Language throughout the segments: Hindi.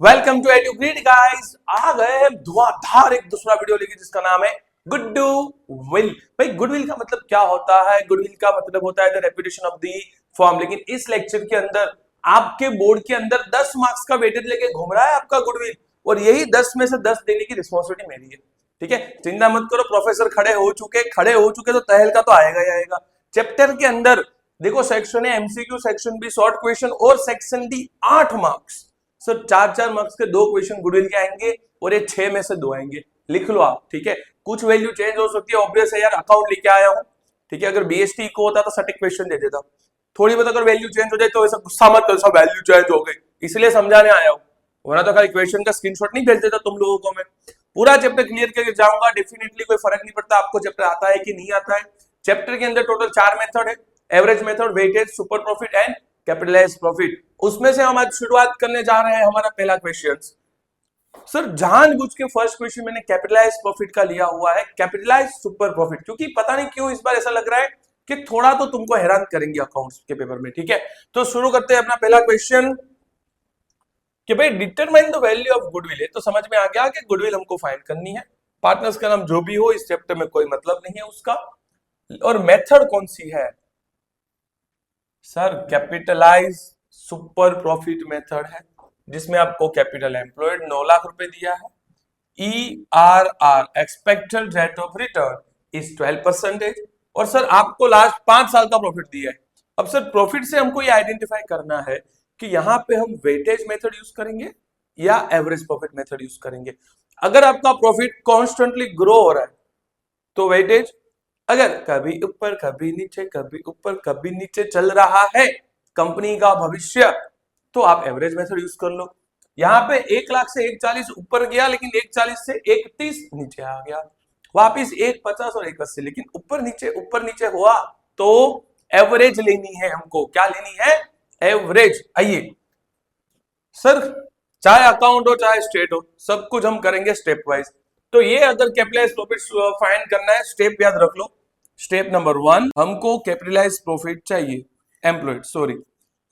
Welcome to Edugrid guys. आ गए हैं धुआंधार एक दूसरा वीडियो लेके जिसका नाम है गुड विल। भाई गुडविल का मतलब क्या होता है? गुडविल का मतलब होता है the reputation of the firm. लेकिन इस लेक्चर के अंदर आपके बोर्ड के अंदर 10 मार्क्स का वेटेज लेके घूम रहा है आपका गुडविल, और यही 10 में से 10 देने की रिस्पॉन्सिबिलिटी मेरी है। ठीक है, चिंता मत करो, प्रोफेसर खड़े हो चुके तो तहल का तो आएगा ही आएगा। चैप्टर के अंदर देखो, section A MCQ, section B short question और section D 8 marks. Sir 4-4 marks के 2 क्वेश्चन गुडविल के आएंगे और ये 6 में से 2 आएंगे। लिख लो आप। ठीक है, कुछ वैल्यू चेंज हो सकती है, ऑब्वियस है यार, अकाउंट लेके आया हूं। ठीक है, अगर बीएसटी को होता तो सटीक क्वेश्चन दे देता। थोड़ी बहुत अगर वैल्यू चेंज हो जाए तो ऐसा गुस्सा मत करो, सब वैल्यू चेंज हो गई, इसलिए समझाने आया हूं, वरना तो खाली क्वेश्चन का स्क्रीनशॉट नहीं भेज देता तुम लोगों को मैं। पूरा चैप्टर क्लियर करके जाऊंगा, डेफिनेटली कोई फर्क नहीं पड़ता आपको चैप्टर आता है कि नहीं आता है। चैप्टर के अंदर टोटल 4 मेथड है, average method, weightage, super profit and capitalise profit. उसमें से हम आज शुरुआत करने जा रहे हैं हमारा पहला क्वेश्चन। सर जानबूझ के फर्स्ट क्वेश्चन मैंने कैपिटलाइज प्रॉफिट का लिया हुआ है, कैपिटलाइज सुपर प्रॉफिट, क्योंकि पता नहीं क्यों इस बार ऐसा लग रहा है कि थोड़ा तो तुमको हैरान करेंगे अकाउंट्स के पेपर में। ठीक है, तो शुरू करते हैं अपना पहला क्वेश्चन कि भाई determine the value of goodwill है। तो समझ में आ गया कि गुडविल हमको फाइंड करनी है। पार्टनर्स का नाम जो भी हो, इस चैप्टर में कोई मतलब नहीं है उसका। और मेथड कौन सी है? Sir capitalise super profit method है, जिसमें आपको कैपिटल एम्प्लॉयड 9 लाख रुपए दिया है, ERR expected rate of return is 12%, और सर आपको लास्ट 5 साल का प्रॉफिट दिया है। अब सर प्रॉफिट से हमको ये आइडेंटिफाई करना है कि यहाँ पे हम वेटेज मेथड यूज करेंगे या एवरेज प्रॉफिट मेथड यूज करेंगे। अगर आपका प्रॉफिट कॉन्स्टेंटली ग्रो हो रहा है तो वेटेज, अगर कभी ऊपर कभी नीचे कभी ऊपर कभी नीचे चल रहा है कंपनी का भविष्य, तो आप एवरेज मेथड यूज कर लो। यहाँ पे 1 लाख से 140 ऊपर गया, लेकिन 140 से 130 नीचे आ गया, वापिस 150 और 180, लेकिन ऊपर नीचे हुआ तो एवरेज लेनी है हमको। क्या लेनी है? एवरेज। आइए सर, चाहे अकाउंट हो चाहे स्टेट हो, सब कुछ हम करेंगे स्टेप वाइज। तो ये अगर कैपिटलाइज प्रॉफिट फाइंड करना है, स्टेप याद रख लो। स्टेप नंबर 1, हमको कैपिटलाइज प्रॉफिट चाहिए, एम्प्लॉयड सॉरी,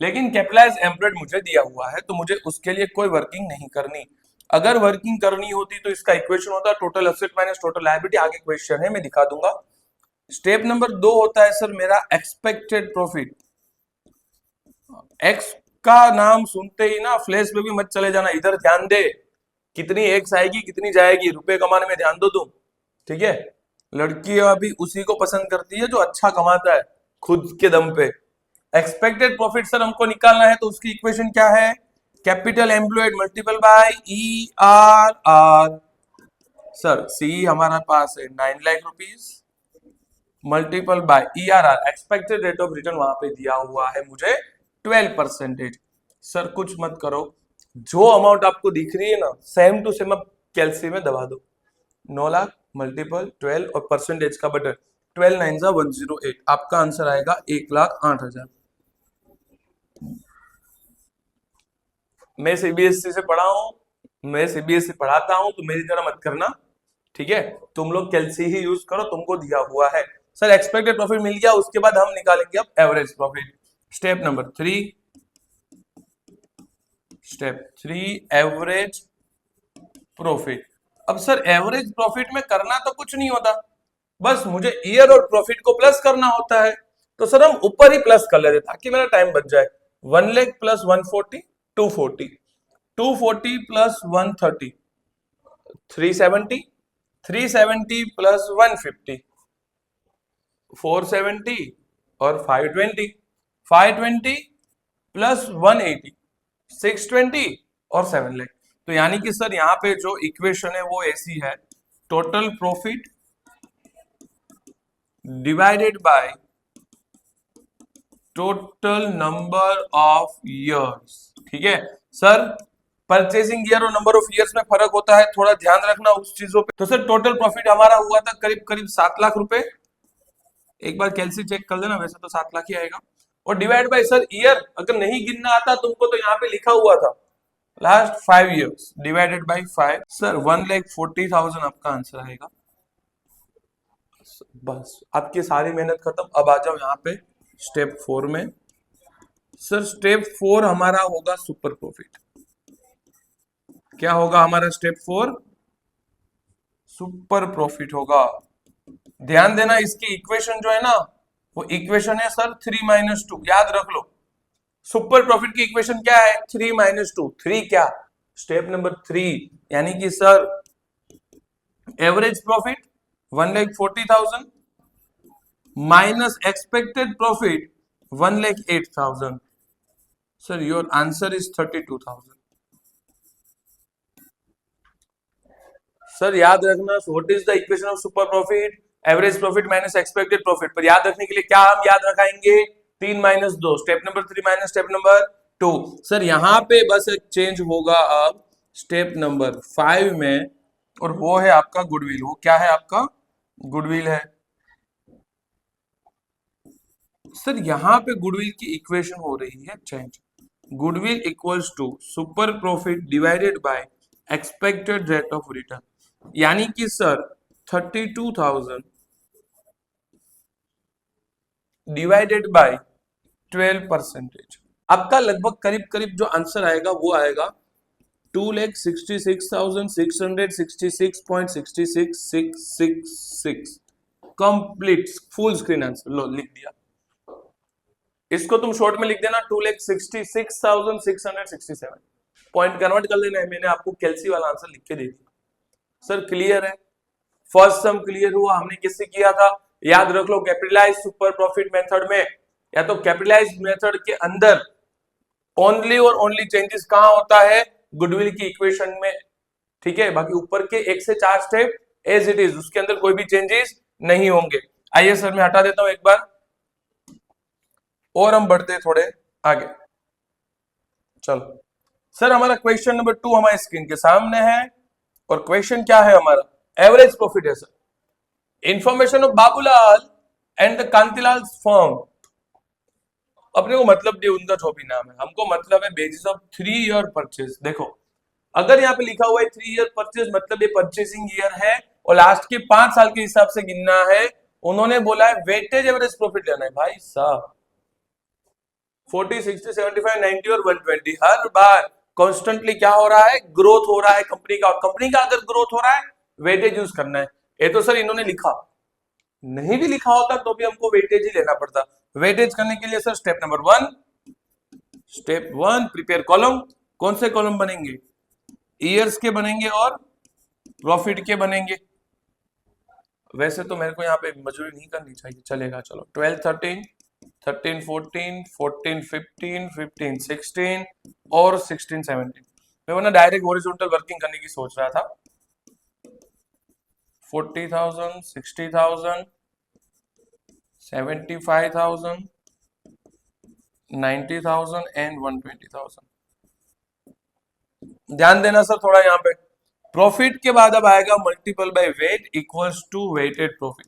लेकिन कैपिटलाइज एम्प्लॉयड मुझे दिया हुआ है तो मुझे उसके लिए कोई वर्किंग नहीं करनी। अगर वर्किंग करनी होती तो इसका इक्वेशन होता total asset minus total liability. आगे क्वेश्चन है, मैं दिखा दूंगा। स्टेप नंबर 2 होता है सर मेरा एक्सपेक्टेड प्रॉफिट। एक्स का नाम सुनते ही ना फ्लैश में भी मत चले जाना, इधर ध्यान दे, कितनी एक्स आएगी कितनी जाएगी, रुपए कमाने में ध्यान दो तुम। ठीक है, लड़कियां भी उसी को पसंद करती है जो अच्छा कमाता है खुद के दम पे। एक्सपेक्टेड प्रॉफिट सर हमको निकालना है, तो उसकी इक्वेशन क्या है? Capital employed multiple by ERR। Sir C हमारा पास है 9 lakh rupees, multiple by ERR expected rate of return, वहां पे दिया हुआ है मुझे 12%। सर कुछ मत करो, जो अमाउंट आपको दिख रही है ना सेम टू सेम आप कैलसी में दबा दो। 9 लाख मल्टीपल 12 और परसेंटेज का बटन, 12 9 108, आपका आंसर आएगा 1,08,000। मैं सीबीएसई से पढ़ा हूं, मैं सीबीएसई पढ़ाता हूं, तो मेरी तरह मत करना। ठीक है, तुम लोग कैलसी ही यूज करो, तुमको दिया हुआ है। सर एक्सपेक्टेड प्रॉफिट मिल गया, उसके बाद हम निकालेंगे अब average profit. Step number 3, average profit. अब सर एवरेज प्रॉफिट में करना तो कुछ नहीं होता, बस मुझे ईयर और प्रॉफिट को प्लस करना होता है। तो सर हम ऊपर ही प्लस कर लेते ताकि मेरा टाइम बच जाए। 1 लाख प्लस 140 240, 240 प्लस 130 370, 370 प्लस 150 470 और 520, 520 प्लस 180 620 और 7 लाख। तो यानी कि सर यहाँ पे जो इक्वेशन है वो ऐसी है, total profit divided by total number of years. ठीक है सर, परचेसिंग ईयर और नंबर ऑफ ईयर्स में फर्क होता है, थोड़ा ध्यान रखना उस चीजों पे। तो सर टोटल प्रॉफिट हमारा हुआ था करीब करीब 7 लाख रुपए, एक बार कैलसी चेक कर लेना, वैसे तो 7 लाख ही आएगा। और डिवाइड बाय सर ईयर, अगर नहीं गिनना आता तुमको तो यहाँ पे लिखा हुआ था last 5 years divided by 5। Sir 1,40,000 आपका आंसर आएगा। बस आपकी सारी मेहनत खत्म। अब आ जाओ यहाँ पे स्टेप 4 में। सर स्टेप 4 हमारा होगा सुपर प्रॉफिट। क्या होगा हमारा स्टेप 4? सुपर प्रॉफिट होगा। ध्यान देना, इसकी इक्वेशन जो है ना, वो इक्वेशन है सर 3 - 2, याद रख लो। सुपर प्रॉफिट की इक्वेशन क्या है? 3 - 2। 3 क्या? स्टेप नंबर 3, यानी कि sir average profit 1,40,000 minus expected profit 1,08,000। Sir your answer is 32,000। Sir याद रखना, what is the equation of super profit? Average profit minus expected profit. पर याद रखने के लिए क्या हम याद रखाएंगे? 3 - 2, step number 3 minus step number 2। Sir यहाँ पे बस एक चेंज होगा अब स्टेप नंबर 5 में, और वो है आपका गुडविल। वो क्या है आपका? गुडविल है। सर यहाँ पे गुडविल की इक्वेशन हो रही है change. Goodwill equals to super profit divided by expected rate of return, यानी कि सर 32,000 डिवाइडेड बाय 12%। आपका लगभग करीब करीब जो आंसर आएगा वो आएगा 2,66,666.666666। कंप्लीट फुल स्क्रीन आंसर लो लिख दिया। इसको तुम शॉर्ट में लिख देना 2,66,667। पॉइंट कन्वर्ट कर लेना है, मैंने आपको कैलसी वाला आंसर लिख के दे दिया। सर क्लियर है? फर्स्ट सम क्लियर हुआ। हमने किससे किया था? याद रख लो, कैपिटलाइज सुपर प्रॉफिट मेथड में या तो कैपिटलाइज मेथड के अंदर ओनली और ओनली चेंजेस कहां होता है? गुडविल की इक्वेशन में। ठीक है, बाकी ऊपर के 1 से 4 स्टेप एज इट इज, उसके अंदर कोई भी चेंजेस नहीं होंगे। आइए सर मैं हटा देता हूं एक बार और हम बढ़ते थोड़े आगे। चलो सर, हमारा क्वेश्चन नंबर 2 हमारे स्क्रीन के सामने है, और क्वेश्चन क्या है हमारा? एवरेज प्रॉफिट है sir. Information of Babulal and the Kantilal firm. अपने को मतलब नहीं उनका जो भी नाम है, हमको मतलब है बेसिस ऑफ 3 ईयर परचेज। देखो अगर यहाँ पे लिखा हुआ है 3 ईयर परचेज, मतलब ये परचेसिंग ईयर है और लास्ट के 5 साल के हिसाब से गिनना है। उन्होंने बोला है वेटेज एवरेज प्रॉफिट लेना है। भाई साहब 40, 60, 75, 90 और 120, हर बार कॉन्स्टेंटली क्या हो रहा है? ग्रोथ हो रहा है कंपनी का। कंपनी का अगर ग्रोथ हो रहा है वेटेज यूज करना है। ये तो सर इन्होंने लिखा, नहीं भी लिखा होता तो भी हमको वेटेज ही लेना पड़ता। वेटेज करने के लिए sir step number 1, prepare column. कौन से कॉलम बनेंगे? ईयर्स के बनेंगे और प्रॉफिट के बनेंगे। वैसे तो मेरे को यहाँ पे मजदूरी नहीं करनी चाहिए, चलेगा। चलो 12, 13, 13, 14, 14, 15, 15, 16 और 16, 17। मैं वरना डायरेक्ट हॉरिजॉन्टल वर्किंग करने की सोच रहा था। 40,000, 60,000, 75,000, 90,000 एंड 120,000। ध्यान देना सर थोड़ा यहाँ पे, प्रॉफिट के बाद अब आएगा multiple by weight equals to weighted profit.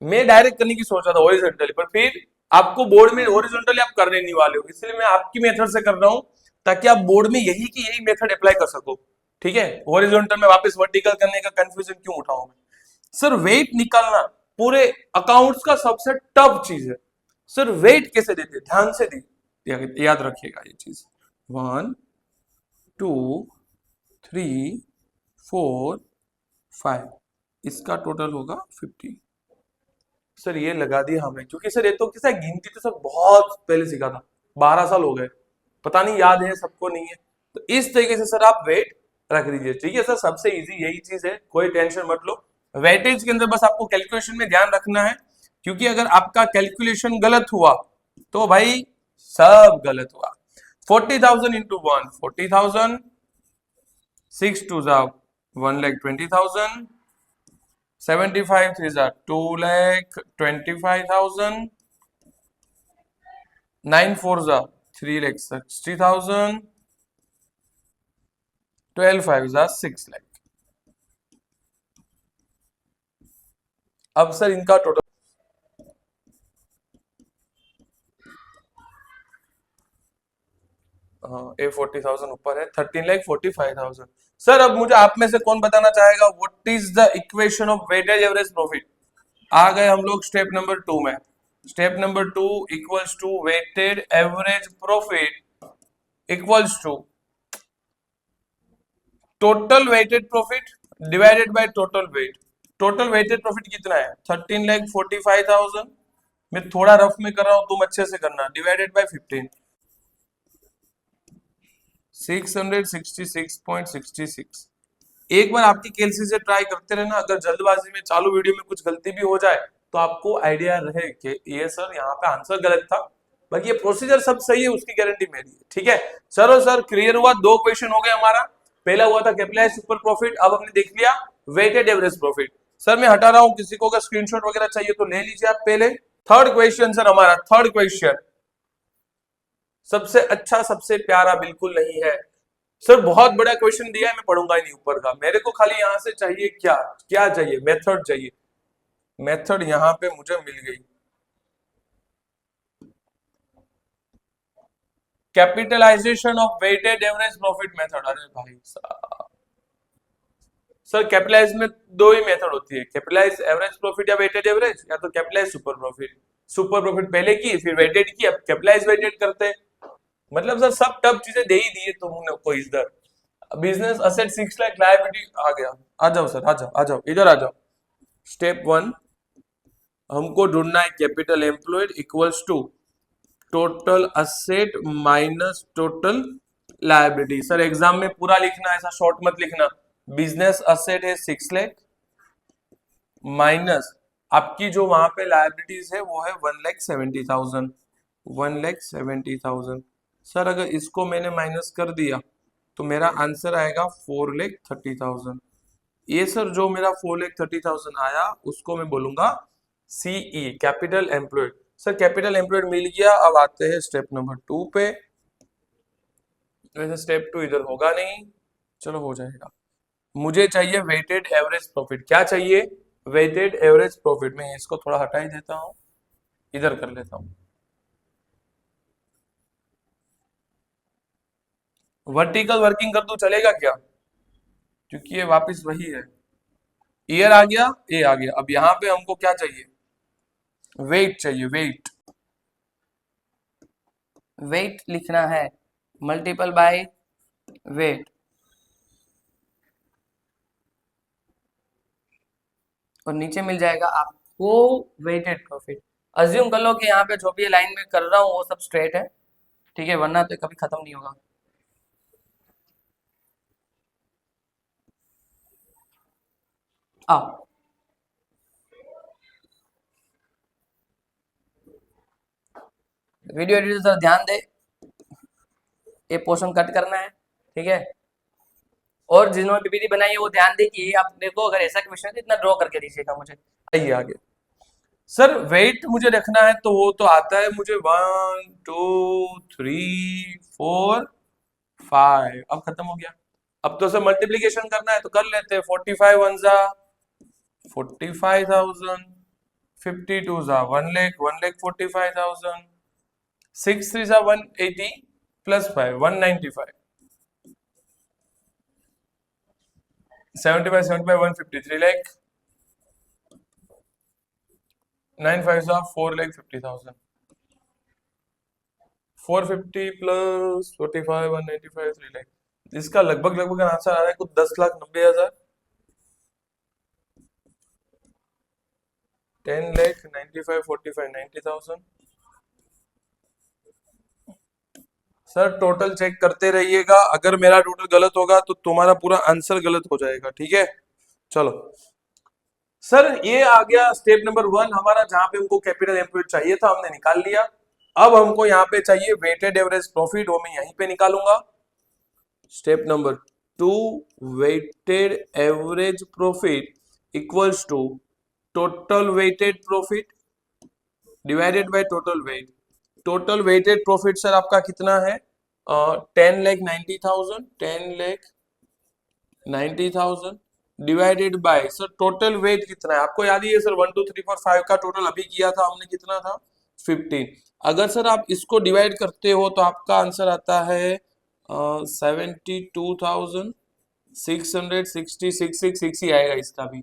मैं डायरेक्ट करने की सोच रहा था हॉरिजॉन्टली, पर फिर आपको बोर्ड में हॉरिजॉन्टली आप करने नहीं वाले हो, इसलिए मैं आपकी मेथड से कर रहा हूं ताकि आप बोर्ड में यही की यही मेथड अप्लाई कर सको। ठीक है, हॉरिजॉन्टल में वापस वर्टिकल करने का कंफ्यूजन क्यों उठाऊं मैं? सर वेट निकालना पूरे अकाउंट्स का सबसे टफ चीज है। सर वेट कैसे देते? ध्यान से दी, याद रखिएगा ये चीज। 1, 2, 3, 4, 5, इसका टोटल होगा 50। सर ये लगा दिया हमें, क्योंकि सर ये तो किसा गिनती तो सर बहुत पहले सीखा था, 12 साल हो गए, पता नहीं याद है सबको नहीं है। तो इस तरीके से सर आप वेट रख दीजिए। ठीक है सर, सबसे इजी यही चीज है, कोई टेंशन मत लो। वेटेज के अंदर बस आपको कैलकुलेशन में ध्यान रखना है, क्योंकि अगर आपका कैलकुलेशन गलत हुआ तो भाई सब गलत हुआ। 40,000 इंटू 1 40,000, 6 2 1,20,000, 75 3 2,25,000, 9 4 3,60,000, 12 5 6 लाख। अब सर इनका टोटल ए 40,000 ऊपर है, 13,45,000। सर अब मुझे आप में से कौन बताना चाहेगा what is the equation of weightage average profit? आ गए हम लोग स्टेप नंबर 2 में। Step number 2 equals to weighted average profit equals to total weighted profit divided by total weight. Total weighted profit कितना है? 13,45,000। मैं थोड़ा रफ में कर रहा हूं, तुम अच्छे से करना। Divided by 15, 666.66। एक बार आपकी केलसी से ट्राई करते रहना, अगर जल्दबाजी में चालू वीडियो में कुछ गलती भी हो जाए तो आपको आइडिया रहे कि ये सर यहाँ पे आंसर गलत था, बाकी ये प्रोसीजर सब सही है, उसकी गारंटी मेरी है। ठीक है चलो सर, क्लियर हुआ। दो क्वेश्चन हो गए हमारा। पहला हुआ था कैपिटलाइज सुपर प्रॉफिट, अब हमने देख लिया वेटेड एवरेज प्रॉफिट। सर मैं हटा रहा हूं, किसी को अगर स्क्रीनशॉट वगैरह चाहिए तो ले लीजिए आप पहले। थर्ड क्वेश्चन सर, हमारा थर्ड क्वेश्चन सबसे अच्छा सबसे प्यारा बिल्कुल नहीं है सर, बहुत बड़ा क्वेश्चन दिया है, मैं पढ़ूंगा ही नहीं ऊपर का। मेरे को खाली यहां से चाहिए क्या क्या चाहिए? मेथड चाहिए। मेथड यहां पे मुझे मिल गई, capitalisation of weighted average profit method. अरे भाई साहब, सर कैपिटलाइज में दो ही मेथड होती है, कैपिटलाइज एवरेज प्रॉफिट या वेटेड एवरेज, या तो capitalise super profit. Super profit पहले की, फिर वेटेड की, अब कैपिटलाइज वेटेड करते हैं। मतलब सर सब टफ चीजें दे ही दी है तुमने को इधर। बिजनेस असेट 6 लाख, लायबिलिटी आ गया। आ जाओ सर, आ जाओ आ जाओ, इधर आ जाओ। स्टेप 1 हमको ढूंढना है capital employed equals to total asset minus total liability. Sir exam में पूरा लिखना, ऐसा शॉर्ट मत लिखना। बिजनेस असेट है 6 लाख माइनस आपकी जो वहां पे लायबिलिटीज है वो है 1,70,000। 1,70,000। सर अगर इसको मैंने माइनस कर दिया तो मेरा आंसर आएगा 4,30,000। ये सर जो मेरा 4,30,000 आया उसको मैं बोलूंगा CE, capital employed. Sir capital employed मिल गया। अब आते हैं स्टेप नंबर 2 पे। वैसे स्टेप 2 इधर होगा नहीं, चलो हो जाएगा। मुझे चाहिए वेटेड एवरेज प्रॉफिट। क्या चाहिए? Weighted average profit. मैं इसको थोड़ा हटा ही देता हूं, इधर कर लेता हूं। वर्टिकल वर्किंग कर दूं चलेगा क्या? क्योंकि ये वापस वही है। ईयर आ गया, ए आ गया। अब यहां पे हमको क्या चाहिए? वेट चाहिए, वेट। वेट लिखना है मल्टीपल बाय वेट, और नीचे मिल जाएगा आपको वेटेड प्रॉफिट। अज्यूम कर लो कि यहाँ पे जो भी लाइन में कर रहा हूँ वो सब स्ट्रेट है, ठीक है, वरना तो कभी खत्म नहीं होगा। आओ, वीडियो एडिटर जरा ध्यान दे, ये पोर्शन कट करना है, ठीक है। और जिन्होंने पीपीटी बनाई है वो ध्यान दे कि आप मेरे को अगर ऐसा क्वेश्चन है तो इतना ड्रॉ करके दीजिएगा मुझे। आइए आगे। सर वेट मुझे रखना है तो वो तो आता है मुझे 1 2 3 4 5। अब खत्म हो गया। अब तो सर मल्टीप्लीकेशन करना है तो कर लेते हैं। 45 वन जा 45,000, 52 जा 1 लाख, 1,45,000, 6 3 जा 180 प्लस 5 195, 75 75 153 लाख, 9 5 जा 4,50,000, 450 प्लस 45 195 3 लाख। इसका लगभग लगभग आंसर आ रहा है कुछ 10,90,000, 10 लाख 95 45 90,000। सर टोटल चेक करते रहिएगा, अगर मेरा टोटल गलत होगा तो तुम्हारा पूरा आंसर गलत हो जाएगा। ठीक है चलो सर, ये आ गया स्टेप नंबर 1 हमारा, जहां पे हमको कैपिटल एम्प्लॉयड चाहिए था, हमने निकाल लिया। अब हमको यहाँ पे चाहिए वेटेड एवरेज प्रॉफिट, वो मैं यहीं पे निकालूंगा। Step number 2, weighted average profit equals to total weighted profit divided by total weight. Total weighted profit sir आपका कितना है? 10,90,000, 10,90,000 divided by sir total weight कितना है आपको याद ही है सर? 1 2 3 4 5 का टोटल अभी किया था हमने, कितना था? 15। अगर सर आप इसको डिवाइड करते हो तो आपका आंसर आता है 72,666 ही आएगा इसका भी।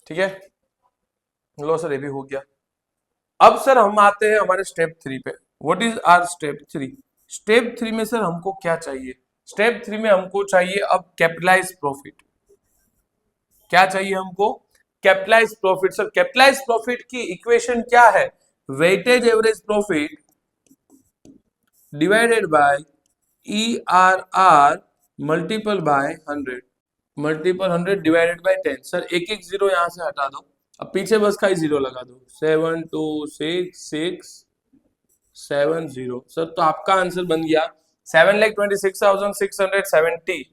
ठीक है लो सर, ये भी हो गया। अब सर हम आते हैं हमारे स्टेप 3 पे। What is our step 3? Step 3 में सर हमको क्या चाहिए? स्टेप 3 में हमको चाहिए अब कैपिटलाइज प्रॉफिट। क्या चाहिए हमको? Capitalise profit. Sir capitalise profit की इक्वेशन क्या है? Weightage average profit divided by ERR multiple by 100 multiple 100 divided by 10। Sir एक एक जीरो यहां से हटा दो, अब पीछे बस का ही जीरो लगा दो। 726,670। सर तो आपका आंसर बन गया 7,26,670।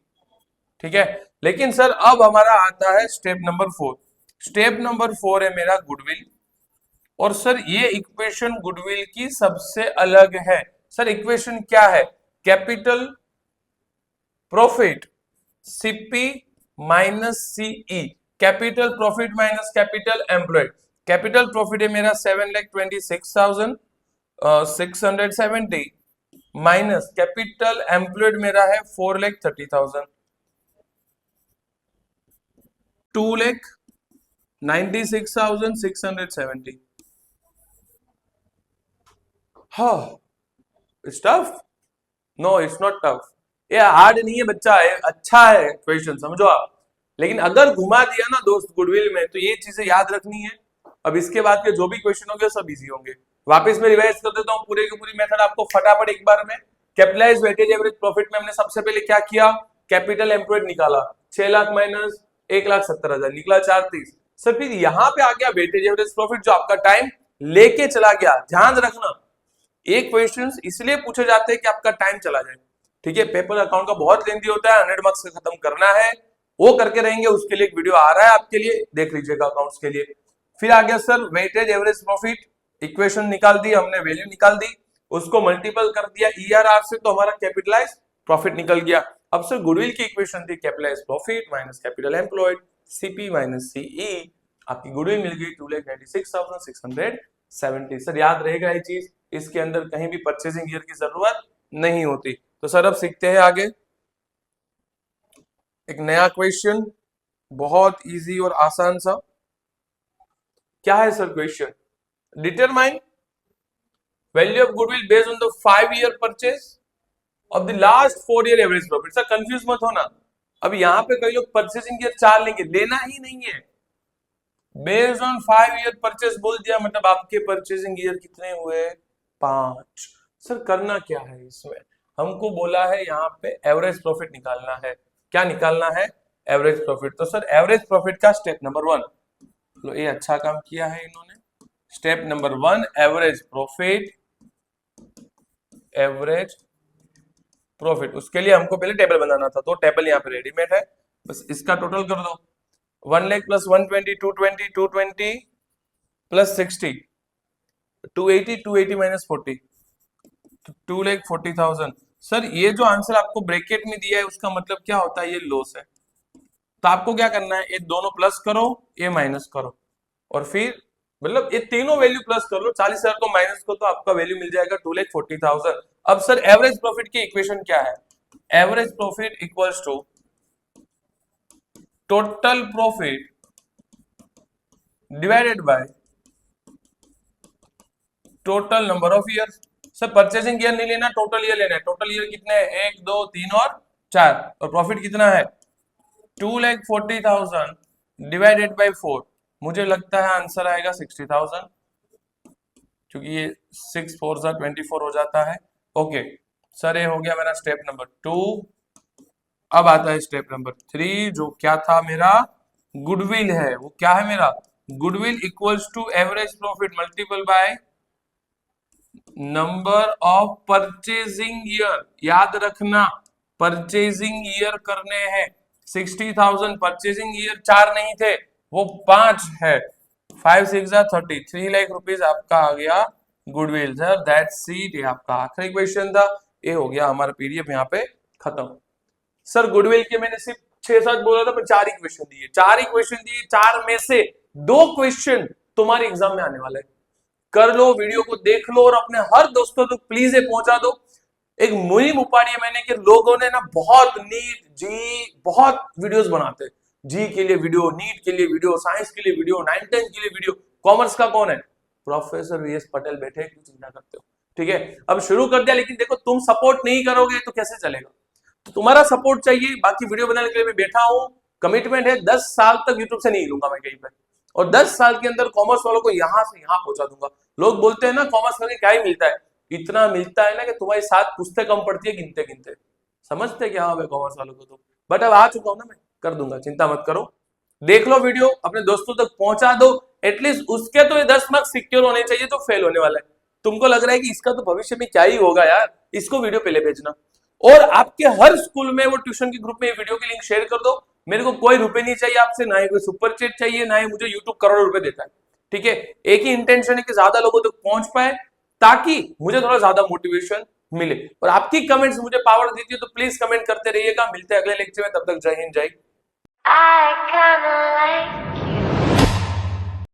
ठीक है, लेकिन सर अब हमारा आता है स्टेप नंबर 4। स्टेप नंबर 4 है मेरा गुडविल। और सर ये इक्वेशन गुडविल की सबसे अलग है। सर इक्वेशन क्या है? Capital profit CP minus CE, capital profit minus capital employed. Capital profit है मेरा 7,26,670 माइनस कैपिटल एम्प्लॉयड मेरा है 4,30,000। 2,96,670। हाँ, it's tough? No it's not tough. ये हार्ड नहीं है बच्चा, है अच्छा है क्वेश्चन, समझो आप। लेकिन अगर घुमा दिया ना दोस्त गुडविल में, तो ये चीजें याद रखनी है। अब इसके बाद के जो भी क्वेश्चन होंगे सब इजी होंगे। वापस में रिवाइज कर देता हूँ पूरे की पूरी मेथड आपको फटाफट एक बार में। कैपिटलाइज वेटेज एवरेज प्रॉफिट में हमने सबसे पहले क्या किया? कैपिटल एम्प्लॉयड निकाला, 6 लाख माइनस 1,70,000 निकला 430। सर फिर यहाँ पे आ गया वेटेज एवरेज प्रॉफिट जो आपका टाइम लेके चला गया। ध्यान रखना, एक क्वेश्चंस इसलिए पूछे जाते हैं कि आपका टाइम चला जाए। ठीक है, पेपर अकाउंट का बहुत लेंथी होता है, 100 मार्क्स से खत्म करना है, वो करके रहेंगे। उसके लिए एक वीडियो आ रहा है आपके लिए, देख लीजिएगा अकाउंट्स के लिए। फिर आ गया sir weightage average profit, equation निकाल दी हमने, वैल्यू निकाल दी, उसको मल्टीपल कर दिया ERR से, तो हमारा कैपिटलाइज प्रॉफिट निकल गया। अब सर गुडविल की इक्वेशन थी capitalise profit minus capital employed CP minus CE, आपकी गुडविल मिल गई 2,96,670। सर याद रहेगा ये चीज, इसके अंदर कहीं भी परचेजिंग ईयर की जरूरत नहीं होती। तो सर अब सीखते हैं आगे एक नया क्वेश्चन, बहुत इजी और आसान सा। क्या है sir question? Determine value of goodwill based on the 5-year purchase of the last 4-year average profit. Sir confuse मत होना, अब यहाँ पे कई लोग परचेजिंग ईयर 4 लेंगे, लेना ही नहीं है। बेस्ड ऑन 5-year परचेज बोल दिया मतलब आपके परचेजिंग ईयर कितने हुए? 5। सर करना क्या है इसमें? हमको बोला है यहाँ पे एवरेज प्रॉफिट निकालना है। क्या निकालना है? Average profit. तो सर एवरेज प्रॉफिट का स्टेप नंबर 1, तो ये अच्छा काम किया है इन्होंने। Step number 1 average profit, average profit, उसके लिए हमको पहले टेबल बनाना था, तो टेबल यहाँ पे रेडीमेड है, बस इसका टोटल कर दो। 1 lakh plus 120 220 220 plus 60 280 280 minus 40 2,40,000। Sir ये जो आंसर आपको ब्रैकेट में दिया है उसका मतलब क्या होता है? ये लॉस है। तो आपको क्या करना है, ये दोनों प्लस करो, ये माइनस करो, और फिर मतलब ये तीनों वैल्यू प्लस कर लो, 40,000 को माइनस करो तो आपका वैल्यू मिल जाएगा 2,40,000। अब सर एवरेज प्रॉफिट की इक्वेशन क्या है? Average profit equals to total profit divided by total number of years. Sir purchasing year नहीं लेना, टोटल ईयर लेना है। टोटल ईयर कितने हैं? 1 2 3 और 4, और प्रॉफिट कितना है? 2,40,000 डिवाइडेड बाय 4। मुझे लगता है आंसर आएगा 60,000, क्योंकि ये 6 4 24 हो जाता है। ओके सर, ये हो गया मेरा स्टेप नंबर 2। अब आता है स्टेप नंबर 3, जो क्या था मेरा? गुडविल है। वो क्या है मेरा? Goodwill equals to average profit multiple by number of purchasing year. याद रखना, परचेजिंग ईयर करने हैं। 60,000 परचेजिंग ईयर 4 नहीं थे, वो 5 है। 5 6 30, 3 लाख रुपीज आपका आ गया गुडविल। सर दैट्स इट, ये आपका आखिरी क्वेश्चन था। ये हो गया हमारा पीडीएफ यहाँ पे खत्म। सर गुडविल के मैंने सिर्फ 6-7 बोला था, पर 4 ही क्वेश्चन दिए। 4 ही क्वेश्चन दिए, 4 में से 2 क्वेश्चन तुम्हारे एग्जाम में आने वाले हैं। कर लो, वीडियो को देख लो और अपने हर दोस्तों तक प्लीज ये पहुंचा दो। एक मुहिम उपाड़ी है मैंने कि लोगों ने ना बहुत नीट जी बहुत वीडियोस बनाते हैं, जी के लिए वीडियो, नीट के लिए वीडियो, साइंस के लिए वीडियो, 9th 10th के लिए वीडियो। कॉमर्स का कौन है? प्रोफेसर VS पटेल बैठे, क्यों चिंता करते हो? ठीक है, अब शुरू कर दिया, लेकिन देखो तुम सपोर्ट नहीं करोगे तो कैसे चलेगा। तो तुम्हारा सपोर्ट चाहिए, बाकी वीडियो बनाने के लिए मैं बैठा हूँ, कमिटमेंट है 10 साल तक यूट्यूब से नहीं हिलूंगा मैं कहीं पे, और 10 साल के अंदर कॉमर्स वालों को यहां से यहां पहुंचा दूंगा। लोग बोलते हैं ना कॉमर्स करके क्या ही मिलता है, इतना मिलता है ना कि तुम्हारी 7 पुस्तकें कम पड़ती है गिनते गिनते, समझते क्या हो कॉमर्स वालों को तो। बट अब आ चुका हूं ना, मैं कर दूंगा, चिंता मत करो। देख लो वीडियो, अपने दोस्तों तक पहुंचा दो, एटलीस्ट उसके तो ये 10 मार्क्स सिक्योर होने चाहिए, तो फेल होने वाला है। तुमको लग रहा है कि इसका तो भविष्य में क्या ही होगा यार, इसको वीडियो पहले भेजना, और आपके हर स्कूल में वो ट्यूशन के ग्रुप में वीडियो की लिंक शेयर कर दो। मेरे को कोई रुपए नहीं चाहिए आपसे, ना ही कोई सुपर चैट चाहिए, ना ही मुझे यूट्यूब करोड़ों रुपए देता है, ठीक है। एक ही इंटेंशन है कि ज्यादा लोगों तक पहुंच पाए, ताकि मुझे थोड़ा ज्यादा मोटिवेशन मिले, और आपकी कमेंट्स मुझे पावर देती है, तो प्लीज कमेंट करते रहिएगा। मिलते हैं अगले लेक्चर में, तब तक जय हिंद, जय। I kinda like